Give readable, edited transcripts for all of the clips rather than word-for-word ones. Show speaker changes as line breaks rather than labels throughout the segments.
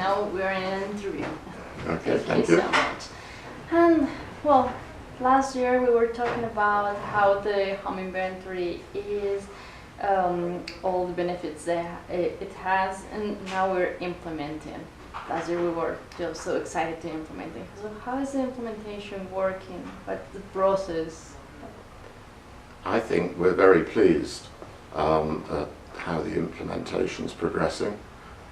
now we're in an interview.
Okay, thank you
So much. And well, last year we were talking about how the home inventory is, all the benefits that it has, and now we're implementing. Last year we were just so excited to implement it. So how is the implementation working? What's the process?
I think we're very pleased at how the implementation is progressing.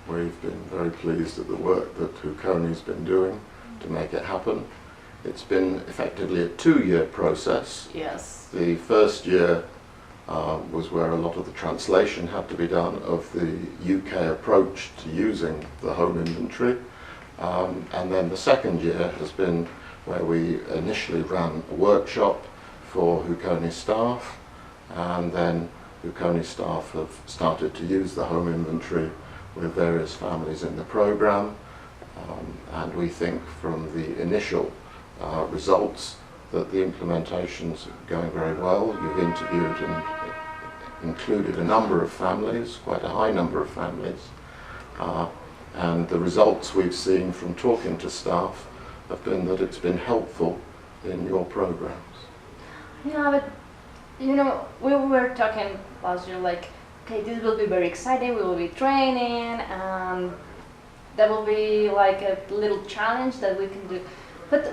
We've been very pleased at the work that JUCONI's been doing to make it happen. It's been effectively a 2-year process.
Yes.
The first year was where a lot of the translation had to be done of the UK approach to using the home inventory. And then the second year has been where we initially ran a workshop for JUCONI staff, and then JUCONI staff have started to use the home inventory with various families in the program. And we think from the initial results that the implementation's going very well. You've interviewed and included a number of families, quite a high number of families, and the results we've seen from talking to staff have been that it's been helpful in your programs.
Yeah, but you know, we were talking last year like, okay, this will be very exciting, we will be training, and that will be like a little challenge that we can do. But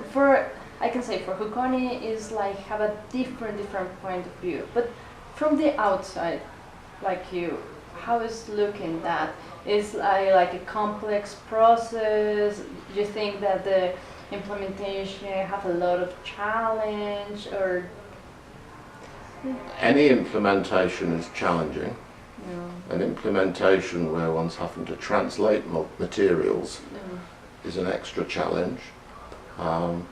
I can say for JUCONI is like have a different point of view. But from the outside, like you, how is looking that? Is like a complex process? Do you think that the implementation have a lot of challenge, or?
Any implementation is challenging.
Yeah.
An implementation where one's having to translate materials is an extra challenge. And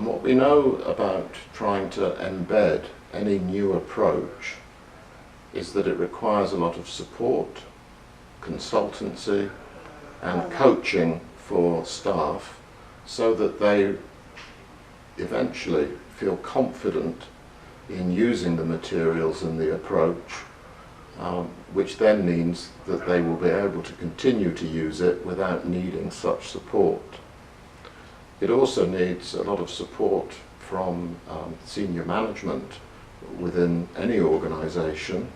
what we know about trying to embed any new approach is that it requires a lot of support, consultancy, and coaching for staff so that they eventually feel confident in using the materials and the approach, which then means that they will be able to continue to use it without needing such support. It also needs a lot of support from senior management within any organisation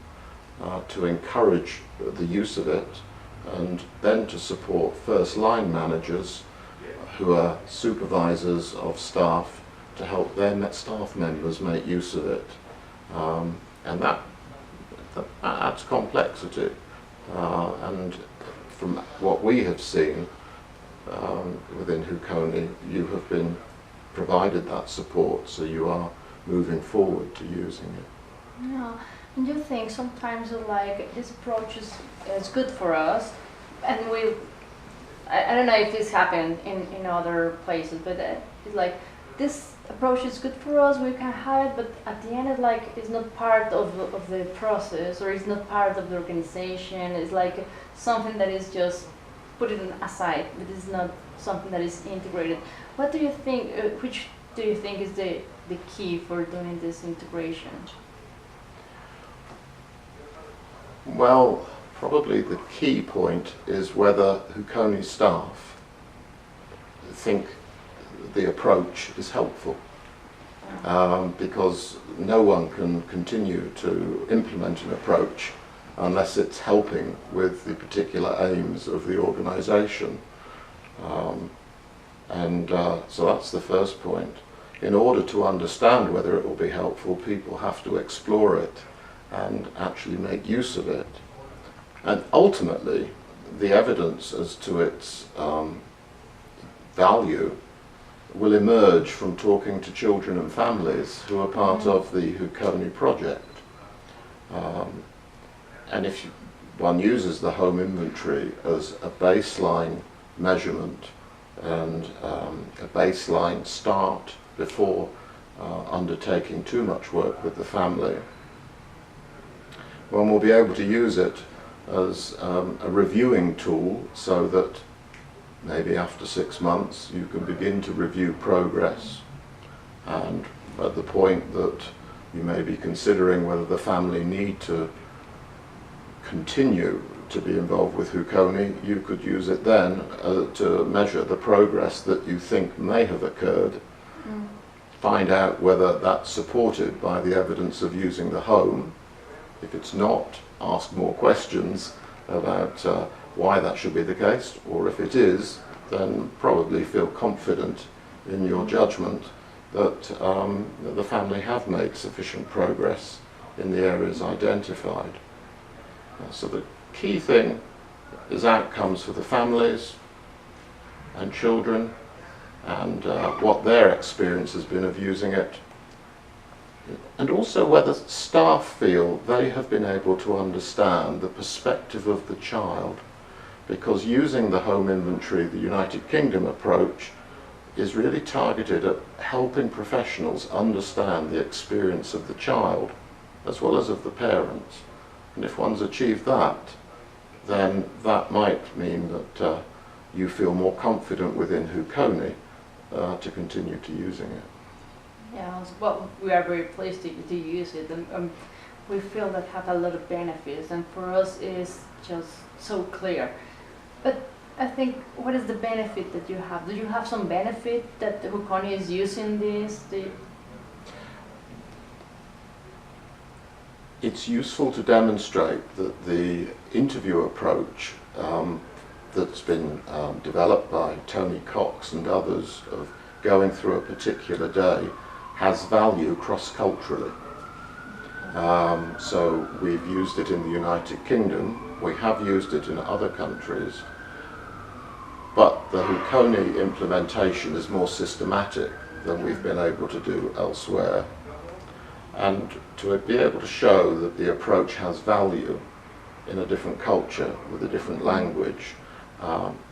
to encourage the use of it, and then to support first line managers who are supervisors of staff to help their staff members make use of it. And that adds complexity. And from what we have seen within JUCONI, you have been provided that support, so you are moving forward to using it.
Yeah, and you think sometimes like this approach is good for us, and I don't know if this happened in other places, but it's like this approach is good for us, we can have it, but at the end it's not part of the process, or it's not part of the organization. It's like something that is just put it aside, but it's not something that is integrated. What do you think, which do you think is the key for doing this integration?
Well, probably the key point is whether JUCONI staff think the approach is helpful, because no one can continue to implement an approach unless it's helping with the particular aims of the organisation. So that's the first point. In order to understand whether it will be helpful, people have to explore it and actually make use of it. And ultimately, the evidence as to its value will emerge from talking to children and families who are part of the JUCONI project. And if one uses the home inventory as a baseline measurement and a baseline start before undertaking too much work with the family, one will be able to use it as a reviewing tool, so that maybe after 6 months you can begin to review progress, and at the point that you may be considering whether the family need to continue to be involved with JUCONI, you could use it then to measure the progress that you think may have occurred, find out whether that's supported by the evidence of using the home. If it's not, ask more questions about why that should be the case, or if it is, then probably feel confident in your judgment that the family have made sufficient progress in the areas identified. So the key thing is outcomes for the families and children, and what their experience has been of using it, and also whether staff feel they have been able to understand the perspective of the child, because using the home inventory, the United Kingdom approach, is really targeted at helping professionals understand the experience of the child as well as of the parents. And if one's achieved that, then that might mean that you feel more confident within JUCONI to continue to using it.
Yeah, well, we are very pleased to use it, and we feel that have a lot of benefits, and for us it's just so clear. But I think, what is the benefit that you have? Do you have some benefit that the JUCONI is using this?
It's useful to demonstrate that the interview approach that's been developed by Tony Cox and others of going through a particular day has value cross-culturally. So we've used it in the United Kingdom, we have used it in other countries, but the JUCONI implementation is more systematic than we've been able to do elsewhere. And to be able to show that the approach has value in a different culture with a different language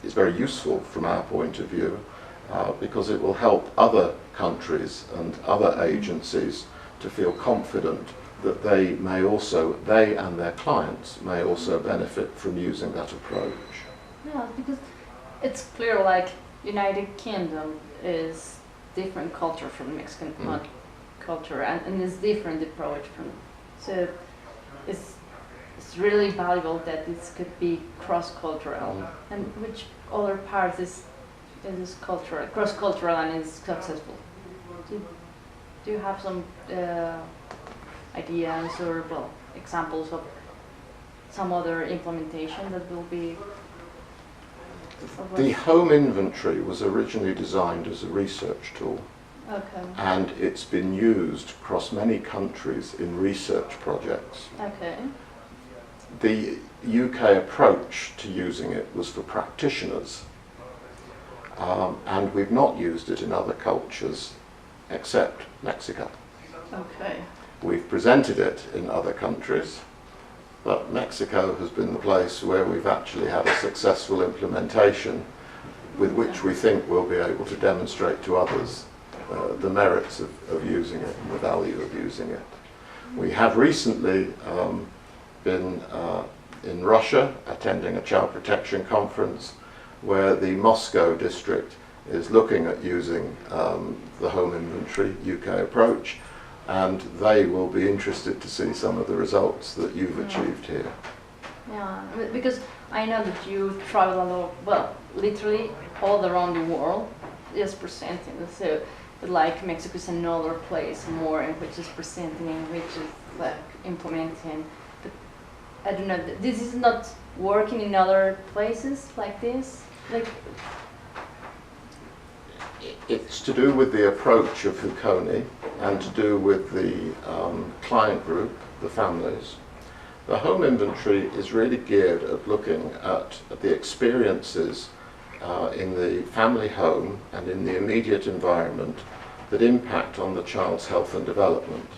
is very useful from our point of view, because it will help other countries and other agencies to feel confident that they and their clients may also benefit from using that approach.
Yeah, because it's clear, like, United Kingdom is different culture from Mexican culture, and it's different approach from, so it's really valuable that this could be cross-cultural, and which other parts is cultural, cross-cultural, and is successful. Do you have some ideas or, well, examples of some other implementation that will be?
The home inventory was originally designed as a research tool.
Okay.
And it's been used across many countries in research projects.
Okay.
The UK approach to using it was for practitioners, and we've not used it in other cultures except Mexico.
Okay.
We've presented it in other countries, but Mexico has been the place where we've actually had a successful implementation with which we think we'll be able to demonstrate to others the merits of using it and the value of using it. We have recently been in Russia attending a child protection conference where the Moscow district is looking at using the home inventory UK approach, and they will be interested to see some of the results that you've achieved here.
Yeah, because I know that you travel a lot, well, literally all around the world, just presenting. So, like, Mexico is another place more in which is presenting, in which is like implementing. But I don't know, this is not working in other places like this? Like,
it's to do with the approach of JUCONI and to do with the client group, the families. The home inventory is really geared at looking at the experiences in the family home and in the immediate environment that impact on the child's health and development.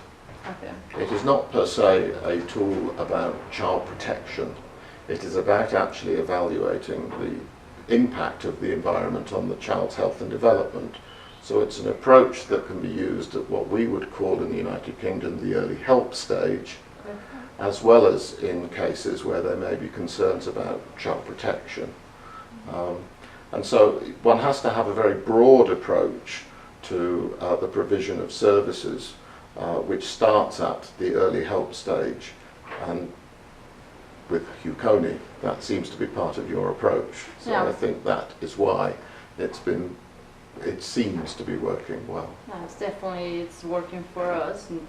Okay. It is not per se a tool about child protection. It is about actually evaluating the impact of the environment on the child's health and development. So it's an approach that can be used at what we would call in the United Kingdom the early help stage, as well as in cases where there may be concerns about child protection. And so one has to have a very broad approach to the provision of services, which starts at the early help stage and with JUCONI, that seems to be part of your approach. So
Yeah.
I think that is why it seems to be working well.
Yeah, it's working for us, and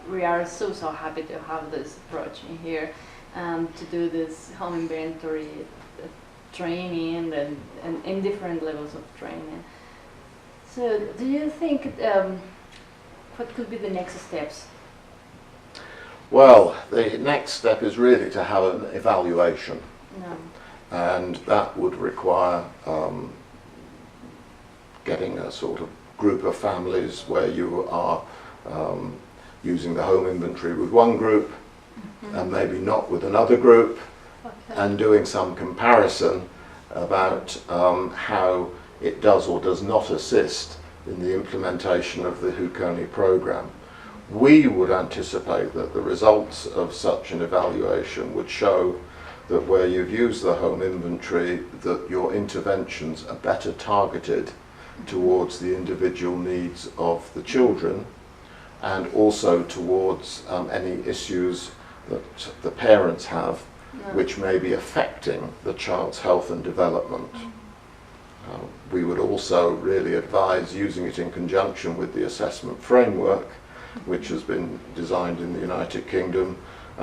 we are so happy to have this approach in here, to do this home inventory training and in different levels of training. So do you think, what could be the next steps?
Well, the next step is really to have an evaluation,
No.
and that would require getting a sort of group of families where you are using the home inventory with one group and maybe not with another group, and doing some comparison about how it does or does not assist in the implementation of the JUCONI program. We would anticipate that the results of such an evaluation would show that where you've used the home inventory, that your interventions are better targeted towards the individual needs of the children, and also towards any issues that the parents have which may be affecting the child's health and development. We would also really advise using it in conjunction with the assessment framework, which has been designed in the United Kingdom,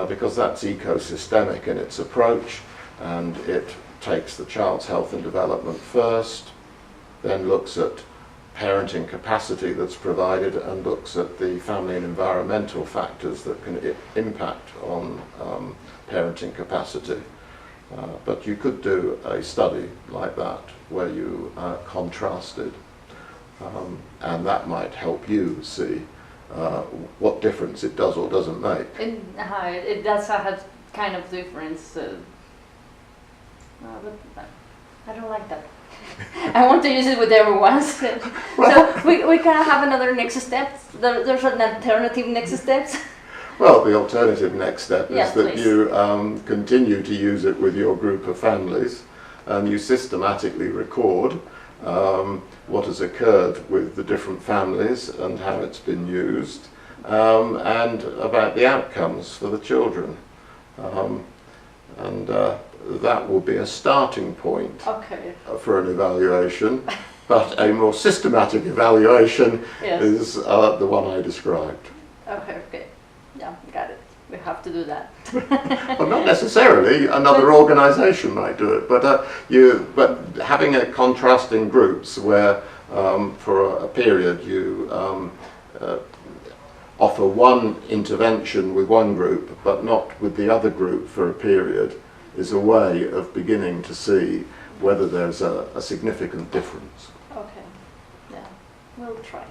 because that's ecosystemic in its approach, and it takes the child's health and development first, then looks at parenting capacity that's provided, and looks at the family and environmental factors that can impact on parenting capacity. But you could do a study like that where you contrasted, and that might help you see what difference it does or doesn't make.
It does have kind of difference, but I don't like that. I want to use it with everyone. So we can have another next step. There's an alternative next steps.
Well, the alternative next step
Yes,
is that
please.
you continue to use it with your group of families, and you systematically record what has occurred with the different families and how it's been used, and about the outcomes for the children. That will be a starting point for an evaluation, but a more systematic evaluation is the one I described.
Okay. Yeah, got it. We have to do that.
Well, not necessarily. Another organisation might do it, but having a contrasting groups where for a period you offer one intervention with one group, but not with the other group for a period, is a way of beginning to see whether there's a significant difference.
Okay. Yeah, we'll try.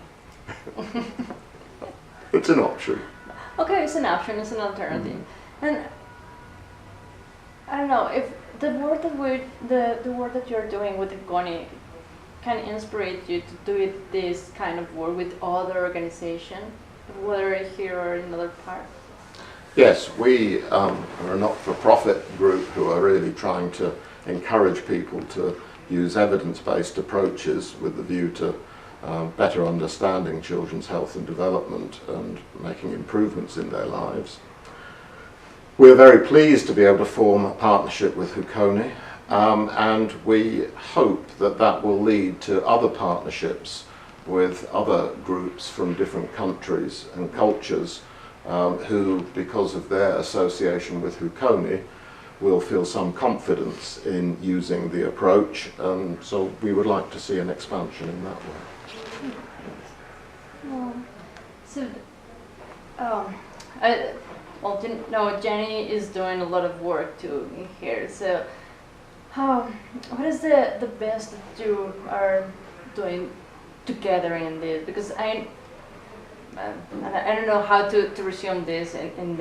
It's an option.
Okay, it's an option, it's an alternative. And I don't know if the work that you're doing with the JUCONI can inspire you to do this kind of work with other organizations, whether here or in another part.
Yes, we are a not-for-profit group who are really trying to encourage people to use evidence-based approaches with the view to better understanding children's health and development and making improvements in their lives. We're very pleased to be able to form a partnership with JUCONI, and we hope that that will lead to other partnerships with other groups from different countries and cultures who, because of their association with JUCONI, will feel some confidence in using the approach, and so we would like to see an expansion in that way.
Jenny is doing a lot of work too in here. So, what is the best that you are doing together in this? Because I don't know how to resume this in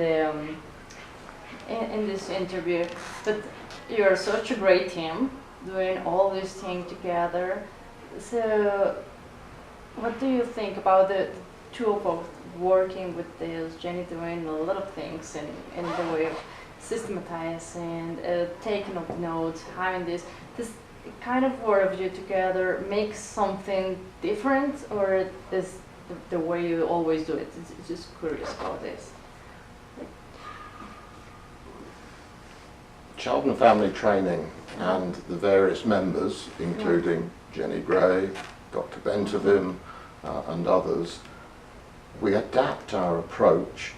this interview, but you are such a great team doing all these things together. So, what do you think about the two of us working with this? Jenny doing a lot of things in the way of systematizing, taking up notes, having this kind of work of you together makes something different, or is the way you always do it? It's just curious about this.
Child and Family Training and the various members, including Jenny Gray, Dr. Bentovim, and others, we adapt our approach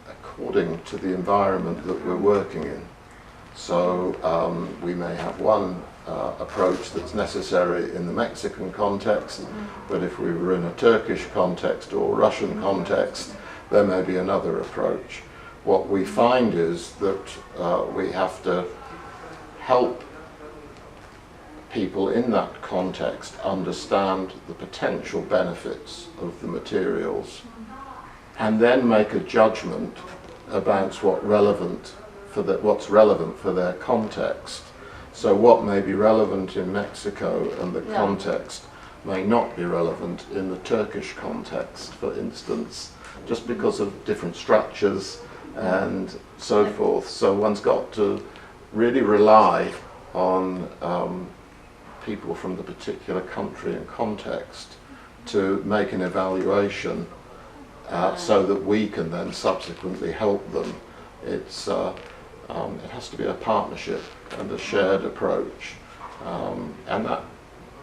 according to the environment that we're working in. So we may have one approach that's necessary in the Mexican context, but if we were in a Turkish context or Russian context, there may be another approach. What we find is that we have to help people in that context understand the potential benefits of the materials and then make a judgment about what's relevant for their context. So what may be relevant in Mexico and the context may not be relevant in the Turkish context, for instance, just because of different structures and so forth. So one's got to really rely on people from the particular country and context to make an evaluation so that we can then subsequently help them. It has to be a partnership and a shared approach, and that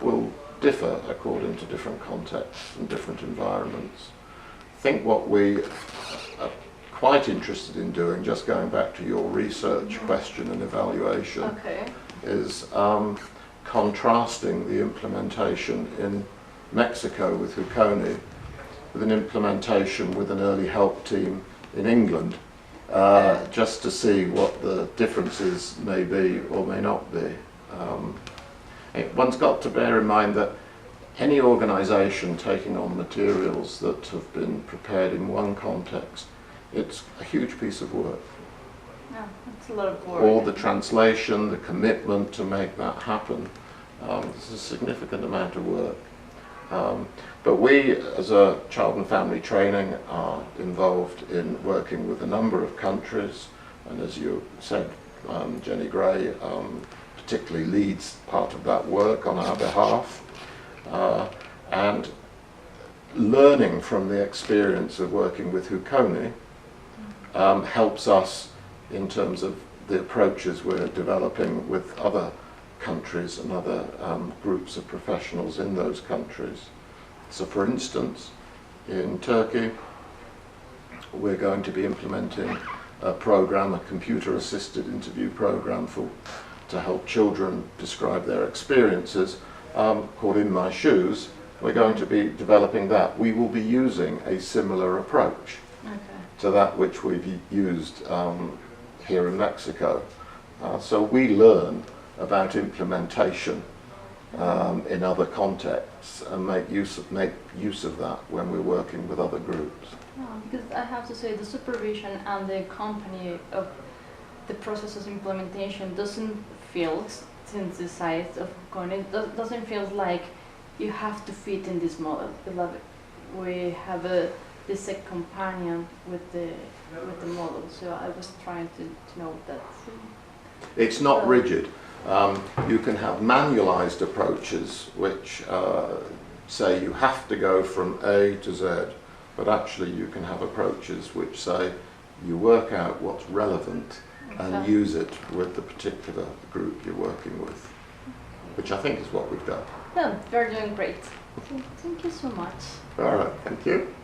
will differ according to different contexts and different environments. I think what we are quite interested in doing, just going back to your research question and evaluation, is contrasting the implementation in Mexico with JUCONI with an implementation with an early help team in England, just to see what the differences may be or may not be. One's got to bear in mind that any organisation taking on materials that have been prepared in one context, it's a huge piece of work.
Yeah, it's a lot of work.
All the translation, the commitment to make that happen, it's a significant amount of work. But we, as a Child and Family Training, are involved in working with a number of countries, and as you said, Jenny Gray particularly leads part of that work on our behalf, and learning from the experience of working with JUCONI helps us in terms of the approaches we're developing with other countries and other groups of professionals in those countries. So for instance, in Turkey, we're going to be implementing a program, a computer-assisted interview program to help children describe their experiences, called In My Shoes. We're going to be developing that. We will be using a similar approach to that which we've used here in Mexico. So we learn about implementation in other contexts and make use of that when we're working with other groups.
Yeah, because I have to say the supervision and the company of the process of implementation doesn't feel, since the size of JUCONI, doesn't feel like you have to fit in this model. We have this companion with the model, so I was trying to know that.
It's not rigid. You can have manualized approaches which say you have to go from A to Z, but actually you can have approaches which say you work out what's relevant and use it with the particular group you're working with, which I think is what we've done.
Yeah, you're doing great. Thank you so much.
All right, thank you.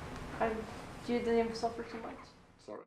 You didn't suffer too much.
Sorry.